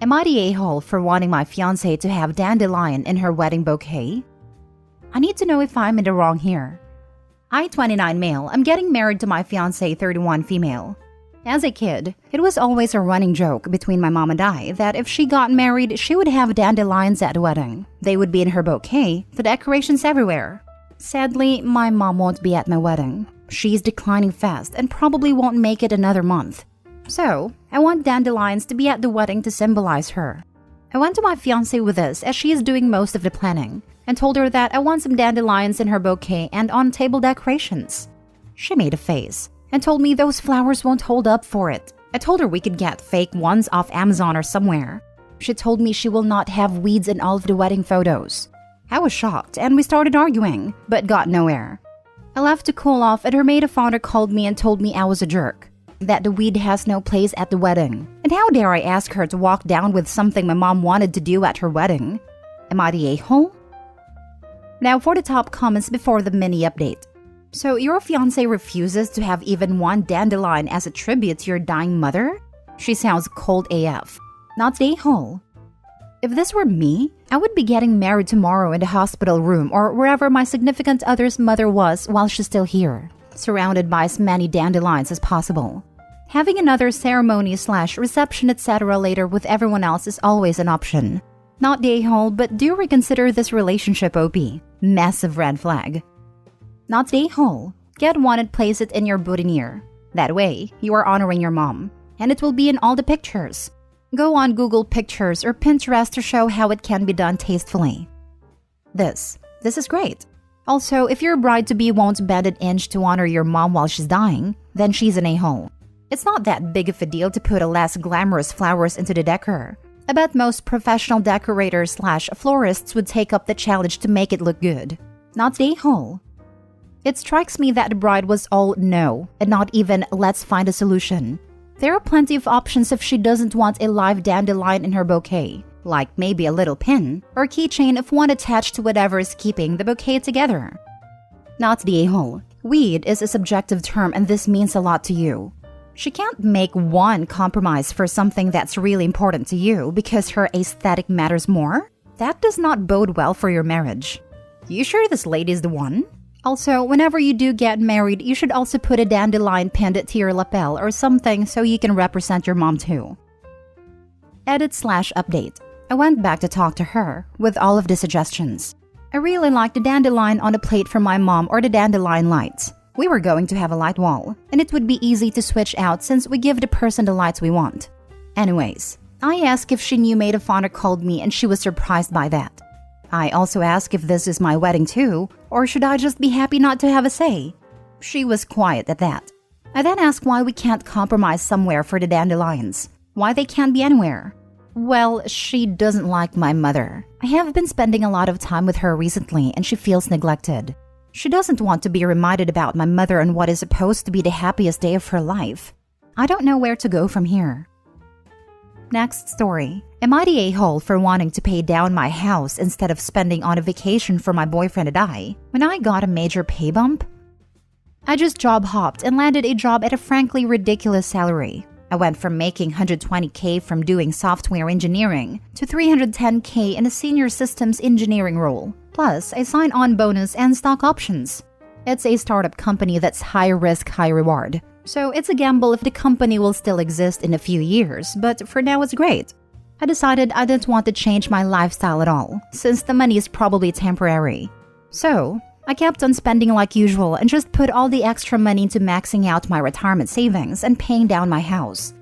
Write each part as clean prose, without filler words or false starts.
Am I the a-hole for wanting my fiancé to have dandelion in her wedding bouquet? I need to know if I'm in the wrong here. I, 29 male, am getting married to my fiancé, 31 female. As a kid, it was always a running joke between my mom and I that if she got married, she would have dandelions at the wedding. They would be in her bouquet, the decorations everywhere. Sadly, my mom won't be at my wedding. She's declining fast and probably won't make it another month. So, I want dandelions to be at the wedding to symbolize her. I went to my fiancé with this as she is doing most of the planning and told her that I want some dandelions in her bouquet and on table decorations. She made a face and told me those flowers won't hold up for it. I told her we could get fake ones off Amazon or somewhere. She told me she will not have weeds in all of the wedding photos. I was shocked and we started arguing, but got nowhere. I left to cool off and her maid of honor called me and told me I was a jerk, that the weed has no place at the wedding. And how dare I ask her to walk down with something my mom wanted to do at her wedding? Am I the a-hole? Now for the top comments before the mini update. So your fiancé refuses to have even one dandelion as a tribute to your dying mother? She sounds cold AF. Not the a-hole. If this were me, I would be getting married tomorrow in the hospital room or wherever my significant other's mother was while she's still here, surrounded by as many dandelions as possible. Having another ceremony/reception etc. later with everyone else is always an option. Not the a-hole, but do reconsider this relationship OP. Massive red flag. Not the a-hole. Get one and place it in your boutonniere. That way, you are honoring your mom, and it will be in all the pictures. Go on Google Pictures or Pinterest to show how it can be done tastefully. This is great. Also, if your bride-to-be won't bend an inch to honor your mom while she's dying, then she's an a-hole. It's not that big of a deal to put a less glamorous flowers into the decor. I bet most professional decorators/florists would take up the challenge to make it look good. Not the a-hole. It strikes me that the bride was all no, and not even let's find a solution. There are plenty of options if she doesn't want a live dandelion in her bouquet, like maybe a little pin or keychain of one attached to whatever is keeping the bouquet together. Not the a-hole. Weed is a subjective term and this means a lot to you. She can't make one compromise for something that's really important to you because her aesthetic matters more? That does not bode well for your marriage. You sure this lady is the one? Also, whenever you do get married, you should also put a dandelion pinned to your lapel or something so you can represent your mom too. Edit/update. I went back to talk to her with all of the suggestions. I really like the dandelion on a plate for my mom or the dandelion lights. We were going to have a light wall, and it would be easy to switch out since we give the person the lights we want. Anyways, I asked if she knew maid of honor called me and she was surprised by that. I also asked if this is my wedding too, or should I just be happy not to have a say? She was quiet at that. I then asked why we can't compromise somewhere for the dandelions. Why they can't be anywhere. Well, she doesn't like my mother. I have been spending a lot of time with her recently and she feels neglected. She doesn't want to be reminded about my mother on what is supposed to be the happiest day of her life. I don't know where to go from here. Next story. Am I the a-hole for wanting to pay down my house instead of spending on a vacation for my boyfriend and I when I got a major pay bump? I just job hopped and landed a job at a frankly ridiculous salary. I went from making $120K from doing software engineering to $310K in a senior systems engineering role, plus a sign-on bonus and stock options. It's a startup company that's high risk, high reward. So it's a gamble if the company will still exist in a few years, but for now it's great. I decided I didn't want to change my lifestyle at all, since the money is probably temporary. So I kept on spending like usual and just put all the extra money into maxing out my retirement savings and paying down my house.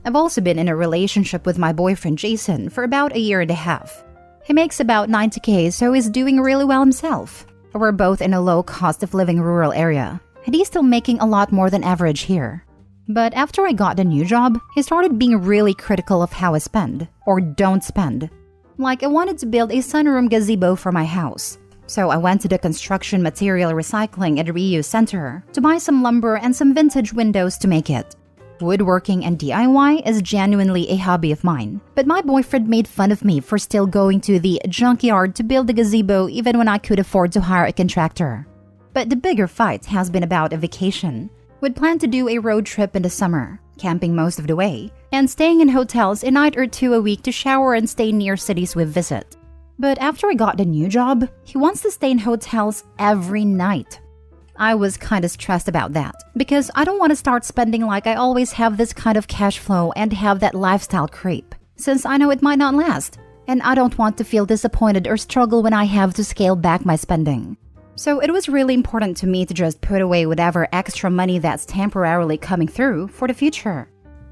I've also been in a relationship with my boyfriend Jason for about a year and a half. He makes about $90K, so he's doing really well himself. We're both in a low cost of living rural area, and he's still making a lot more than average here. But after I got a new job, he started being really critical of how I spend, or don't spend. Like I wanted to build a sunroom gazebo for my house. So I went to the construction material recycling and reuse center to buy some lumber and some vintage windows to make it. Woodworking and DIY is genuinely a hobby of mine, but my boyfriend made fun of me for still going to the junkyard to build the gazebo even when I could afford to hire a contractor. But the bigger fight has been about a vacation. We'd planned to do a road trip in the summer, camping most of the way, and staying in hotels a night or two a week to shower and stay near cities we visit. But after I got the new job, he wants to stay in hotels every night. I was kind of stressed about that because I don't want to start spending like I always have this kind of cash flow and have that lifestyle creep, since I know it might not last, and I don't want to feel disappointed or struggle when I have to scale back my spending. So it was really important to me to just put away whatever extra money that's temporarily coming through for the future.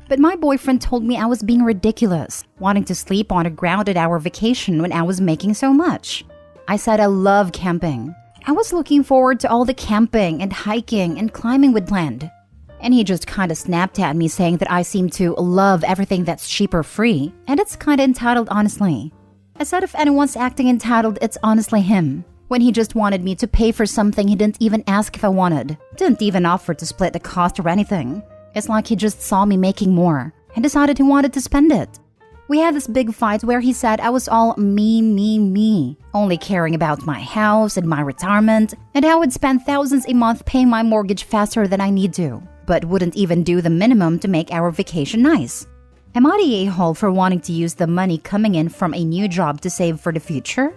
But my boyfriend told me I was being ridiculous, wanting to sleep on a grounded-hour vacation when I was making so much. I said I love camping. I was looking forward to all the camping and hiking and climbing we'd planned. And he just kind of snapped at me saying that I seem to love everything that's cheap or free, and it's kind of entitled honestly. I said if anyone's acting entitled, it's honestly him, when he just wanted me to pay for something he didn't even ask if I wanted, didn't even offer to split the cost or anything. It's like he just saw me making more and decided he wanted to spend it. We had this big fight where he said I was all me, only caring about my house and my retirement, and how I'd spend thousands a month paying my mortgage faster than I need to, but wouldn't even do the minimum to make our vacation nice. Am I the a-hole for wanting to use the money coming in from a new job to save for the future?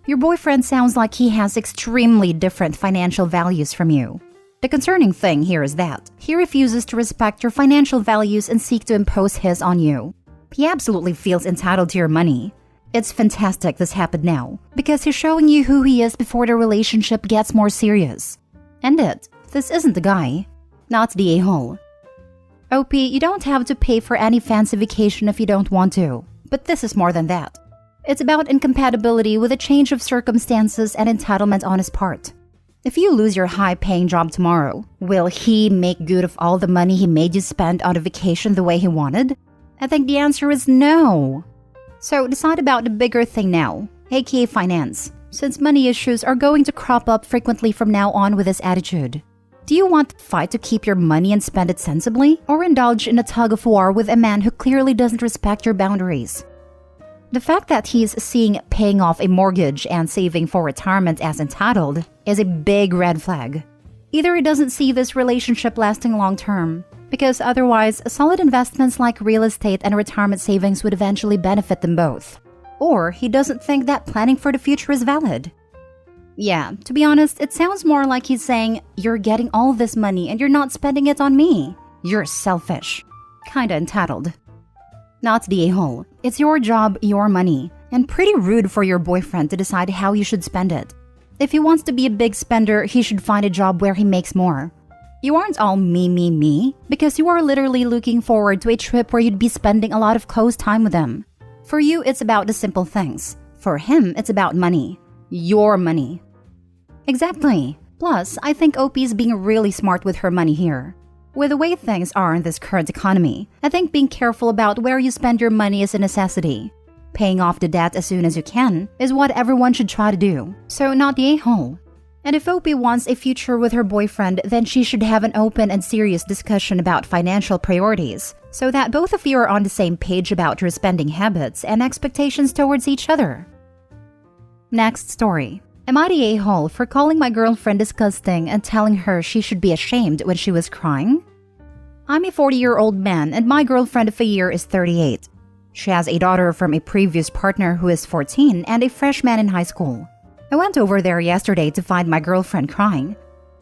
Your boyfriend sounds like he has extremely different financial values from you. The concerning thing here is that he refuses to respect your financial values and seek to impose his on you. He absolutely feels entitled to your money. It's fantastic this happened now, because he's showing you who he is before the relationship gets more serious. End it. This isn't the guy. Not the a-hole. OP, you don't have to pay for any fancy vacation if you don't want to. But this is more than that. It's about incompatibility with a change of circumstances and entitlement on his part. If you lose your high-paying job tomorrow, will he make good of all the money he made you spend on a vacation the way he wanted? I think the answer is no. So decide about the bigger thing now, aka finance, since money issues are going to crop up frequently from now on with this attitude. Do you want to fight to keep your money and spend it sensibly, or indulge in a tug-of-war with a man who clearly doesn't respect your boundaries? The fact that he's seeing paying off a mortgage and saving for retirement as entitled is a big red flag. Either he doesn't see this relationship lasting long-term, because otherwise, solid investments like real estate and retirement savings would eventually benefit them both. Or he doesn't think that planning for the future is valid. Yeah, to be honest, it sounds more like he's saying, you're getting all this money and you're not spending it on me. You're selfish. Kinda entitled. Not the a-hole. It's your job, your money, and pretty rude for your boyfriend to decide how you should spend it. If he wants to be a big spender, he should find a job where he makes more. You aren't all me, because you are literally looking forward to a trip where you'd be spending a lot of close time with him. For you, it's about the simple things. For him, it's about money. Your money. Exactly. Plus, I think OP's being really smart with her money here. With the way things are in this current economy, I think being careful about where you spend your money is a necessity. Paying off the debt as soon as you can is what everyone should try to do, so not the a-hole. And if OP wants a future with her boyfriend, then she should have an open and serious discussion about financial priorities, so that both of you are on the same page about your spending habits and expectations towards each other. Next story. Am I the a-hole for calling my girlfriend disgusting and telling her she should be ashamed when she was crying? I'm a 40-year-old man and my girlfriend of a year is 38. She has a daughter from a previous partner who is 14 and a freshman in high school. I went over there yesterday to find my girlfriend crying.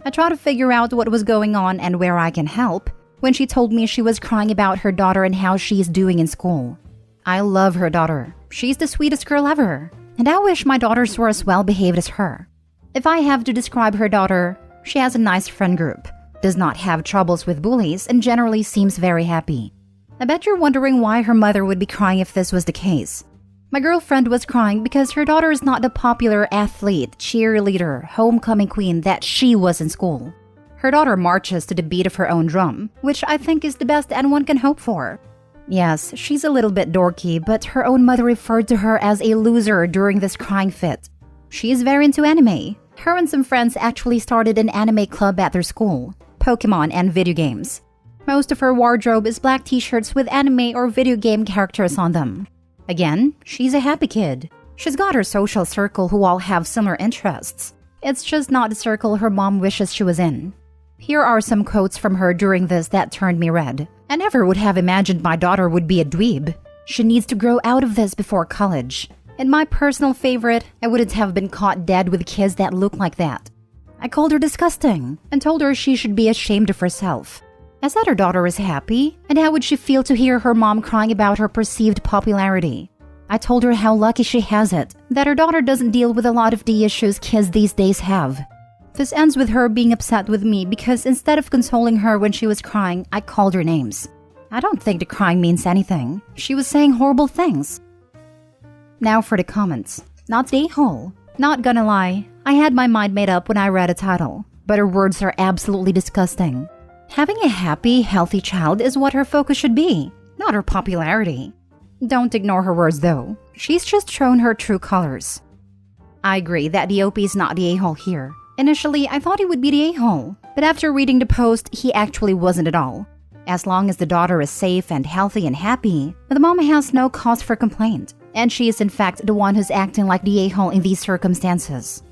I tried to figure out what was going on and where I can help when she told me she was crying about her daughter and how she is doing in school. I love her daughter. She's the sweetest girl ever. And I wish my daughters were as well behaved as her. If I have to describe her daughter, she has a nice friend group, does not have troubles with bullies, and generally seems very happy. I bet you're wondering why her mother would be crying if this was the case. My girlfriend was crying because her daughter is not the popular athlete, cheerleader, homecoming queen that she was in school. Her daughter marches to the beat of her own drum, which I think is the best anyone can hope for. Yes, she's a little bit dorky, but her own mother referred to her as a loser during this crying fit. She is very into anime. Her and some friends actually started an anime club at their school, Pokemon and video games. Most of her wardrobe is black t-shirts with anime or video game characters on them. Again, she's a happy kid. She's got her social circle who all have similar interests. It's just not the circle her mom wishes she was in. Here are some quotes from her during this that turned me red, I never would have imagined my daughter would be a dweeb. She needs to grow out of this before college. And my personal favorite, I wouldn't have been caught dead with kids that look like that. I called her disgusting and told her she should be ashamed of herself. I said her daughter is happy, and how would she feel to hear her mom crying about her perceived popularity? I told her how lucky she has it, that her daughter doesn't deal with a lot of the issues kids these days have. This ends with her being upset with me because instead of consoling her when she was crying, I called her names. I don't think the crying means anything. She was saying horrible things. Now for the comments. Not the a-hole. Not gonna lie, I had my mind made up when I read a title, but her words are absolutely disgusting. Having a happy, healthy child is what her focus should be, not her popularity. Don't ignore her words though. She's just shown her true colors. I agree that the OP is not the a-hole here. Initially, I thought he would be the a-hole, but after reading the post, he actually wasn't at all. As long as the daughter is safe and healthy and happy, the mom has no cause for complaint, and she is in fact the one who's acting like the a-hole in these circumstances.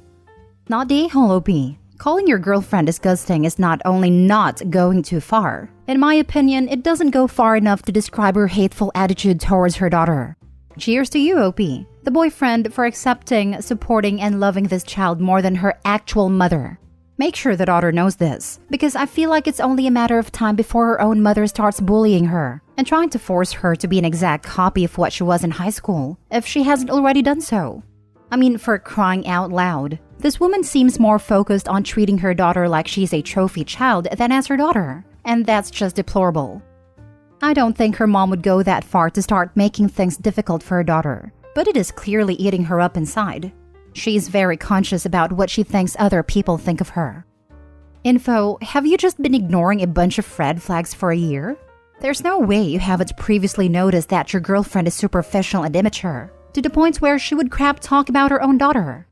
Not the a-hole, OP. Calling your girlfriend disgusting is not only not going too far. In my opinion, it doesn't go far enough to describe her hateful attitude towards her daughter. Cheers to you, OP, the boyfriend, for accepting, supporting, and loving this child more than her actual mother. Make sure the daughter knows this, because I feel like it's only a matter of time before her own mother starts bullying her and trying to force her to be an exact copy of what she was in high school, if she hasn't already done so. I mean, for crying out loud, this woman seems more focused on treating her daughter like she's a trophy child than as her daughter, and that's just deplorable. I don't think her mom would go that far to start making things difficult for her daughter, but it is clearly eating her up inside. She's very conscious about what she thinks other people think of her. Info, have you just been ignoring a bunch of red flags for a year? There's no way you haven't previously noticed that your girlfriend is superficial and immature, to the point where she would crap talk about her own daughter.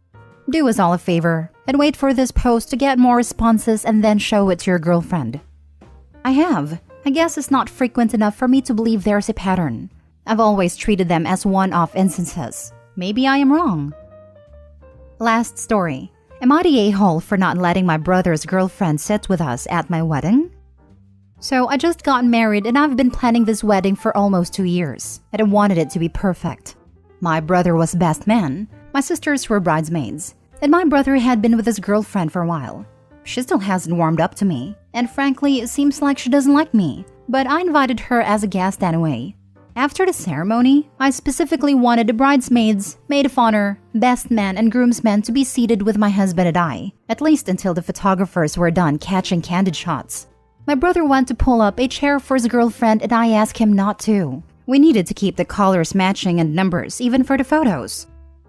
Do us all a favor and wait for this post to get more responses and then show it to your girlfriend. I have. I guess it's not frequent enough for me to believe there's a pattern. I've always treated them as one-off instances. Maybe I am wrong. Last story. Am I the a-hole for not letting my brother's girlfriend sit with us at my wedding? So I just got married and I've been planning this wedding for almost 2 years, and I wanted it to be perfect. My brother was best man, my sisters were bridesmaids, and my brother had been with his girlfriend for a while. She still hasn't warmed up to me, and frankly, it seems like she doesn't like me, but I invited her as a guest anyway. After the ceremony, I specifically wanted the bridesmaids, maid of honor, best man, and groomsmen to be seated with my husband and I, at least until the photographers were done catching candid shots. My brother went to pull up a chair for his girlfriend and I asked him not to. We needed to keep the colors matching and numbers, even for the photos.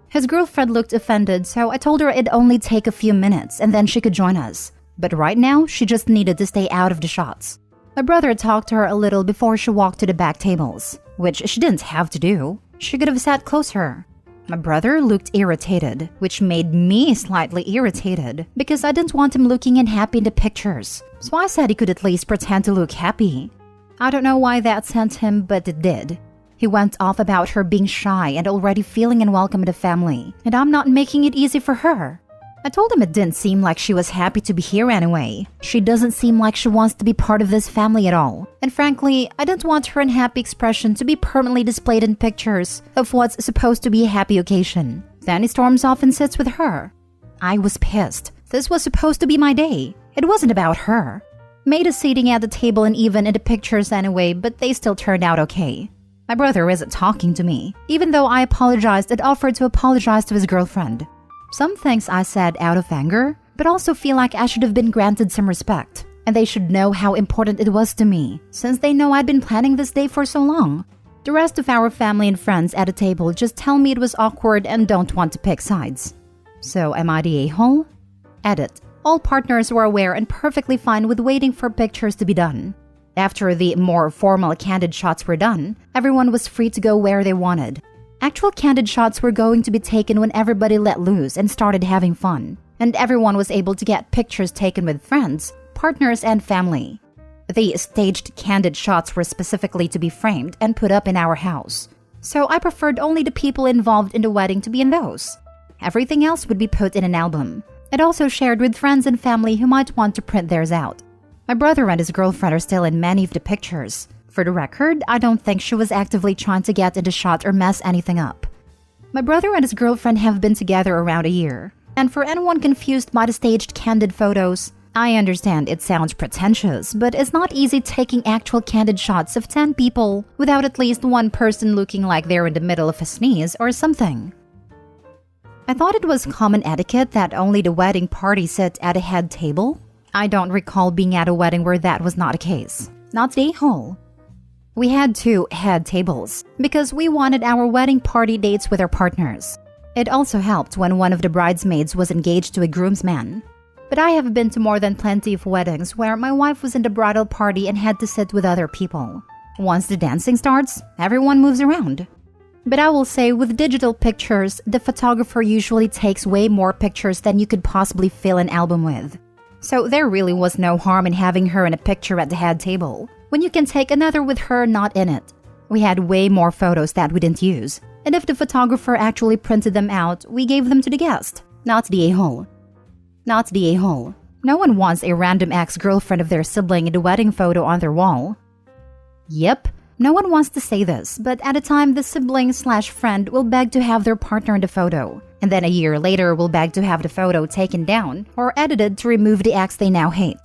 His girlfriend looked offended, so I told her it'd only take a few minutes and then she could join us. But right now, she just needed to stay out of the shots. My brother talked to her a little before she walked to the back tables, which she didn't have to do. She could have sat closer. My brother looked irritated, which made me slightly irritated because I didn't want him looking unhappy in the pictures. So I said he could at least pretend to look happy. I don't know why that sent him, but it did. He went off about her being shy and already feeling unwelcome in the family, and I'm not making it easy for her. I told him it didn't seem like she was happy to be here anyway. She doesn't seem like she wants to be part of this family at all. And frankly, I didn't want her unhappy expression to be permanently displayed in pictures of what's supposed to be a happy occasion. Then he storms off and sits with her. I was pissed. This was supposed to be my day. It wasn't about her. Maid is sitting at the table and even in the pictures anyway, but they still turned out okay. My brother isn't talking to me, even though I apologized and offered to apologize to his girlfriend. Some things I said out of anger, but also feel like I should have been granted some respect. And they should know how important it was to me, since they know I'd been planning this day for so long. The rest of our family and friends at the table just tell me it was awkward and don't want to pick sides. So am I the a-hole? Edit. All partners were aware and perfectly fine with waiting for pictures to be done. After the more formal candid shots were done, everyone was free to go where they wanted. Actual candid shots were going to be taken when everybody let loose and started having fun, and everyone was able to get pictures taken with friends, partners, and family. The staged candid shots were specifically to be framed and put up in our house, so I preferred only the people involved in the wedding to be in those. Everything else would be put in an album, and also shared with friends and family who might want to print theirs out. My brother and his girlfriend are still in many of the pictures, For the record, I don't think she was actively trying to get into shot or mess anything up. My brother and his girlfriend have been together around a year, and for anyone confused by the staged candid photos, I understand it sounds pretentious, but it's not easy taking actual candid shots of 10 people without at least one person looking like they're in the middle of a sneeze or something. I thought it was common etiquette that only the wedding party sit at a head table. I don't recall being at a wedding where that was not the case. Not the hall. We had 2 head tables because we wanted our wedding party dates with our partners. It also helped when one of the bridesmaids was engaged to a groomsman. But I have been to more than plenty of weddings where my wife was in the bridal party and had to sit with other people. Once the dancing starts, everyone moves around. But I will say with digital pictures, the photographer usually takes way more pictures than you could possibly fill an album with. So there really was no harm in having her in a picture at the head table, when you can take another with her not in it. We had way more photos that we didn't use, and if the photographer actually printed them out, we gave them to the guest, not the a-hole. Not the a-hole. No one wants a random ex-girlfriend of their sibling in the wedding photo on their wall. Yep, no one wants to say this, but at a time the sibling/friend will beg to have their partner in the photo, and then a year later will beg to have the photo taken down or edited to remove the ex they now hate.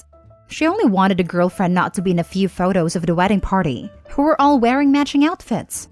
She only wanted the girlfriend not to be in a few photos of the wedding party, who were all wearing matching outfits.